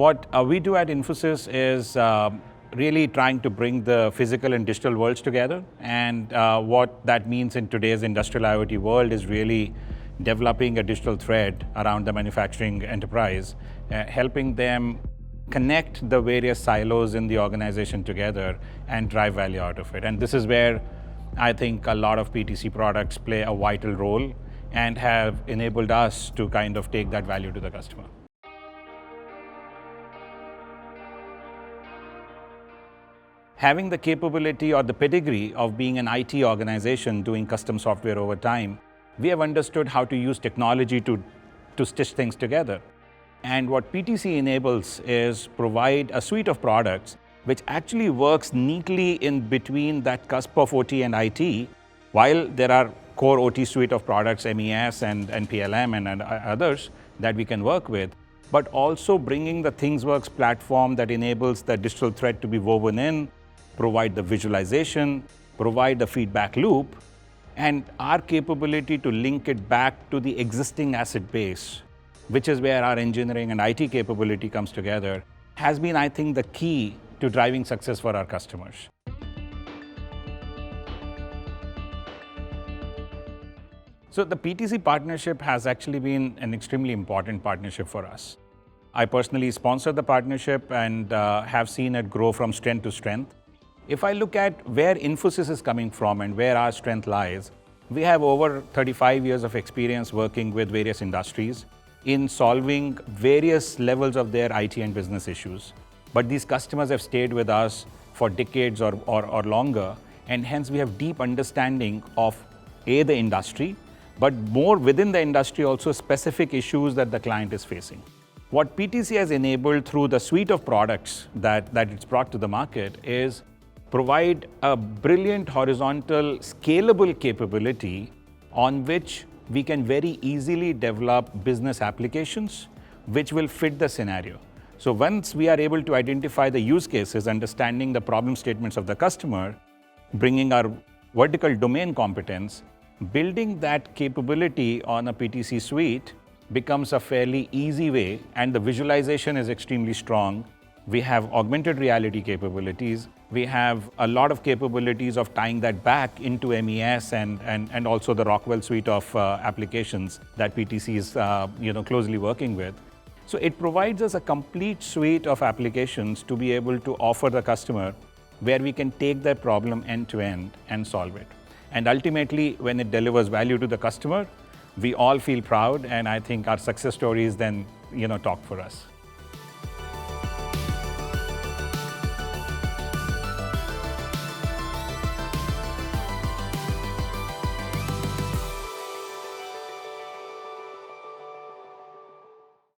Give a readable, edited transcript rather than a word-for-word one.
What we do at Infosys is really trying to bring the physical and digital worlds together. And what that means in today's industrial IoT world is really developing a digital thread around the manufacturing enterprise, helping them connect the various silos in the organization together and drive value out of it. And this is where I think a lot of PTC products play a vital role and have enabled us to kind of take that value to the customer. Having the capability or the pedigree of being an IT organization doing custom software over time, we have understood how to use technology to stitch things together. And what PTC enables is provide a suite of products which actually works neatly in between that cusp of OT and IT, while there are core OT suite of products, MES and PLM and others that we can work with, but also bringing the ThingsWorks platform that enables the digital thread to be woven in, provide the visualization, provide the feedback loop, and our capability to link it back to the existing asset base, which is where our engineering and IT capability comes together, has been, I think, the key to driving success for our customers. So the PTC partnership has actually been an extremely important partnership for us. I personally sponsored the partnership and have seen it grow from strength to strength. If I look at where Infosys is coming from and where our strength lies, we have over 35 years of experience working with various industries in solving various levels of their IT and business issues. But these customers have stayed with us for decades or longer, and hence we have deep understanding of the industry, but more within the industry also specific issues that the client is facing. What PTC has enabled through the suite of products that it's brought to the market is provide a brilliant horizontal scalable capability on which we can very easily develop business applications which will fit the scenario. So once we are able to identify the use cases, understanding the problem statements of the customer, bringing our vertical domain competence, building that capability on a PTC suite becomes a fairly easy way, and the visualization is extremely strong. We have augmented reality capabilities. We have a lot of capabilities of tying that back into MES and also the Rockwell suite of applications that PTC is closely working with. So it provides us a complete suite of applications to be able to offer the customer where we can take their problem end to end and solve it. And ultimately, when it delivers value to the customer, we all feel proud, and I think our success stories then talk for us.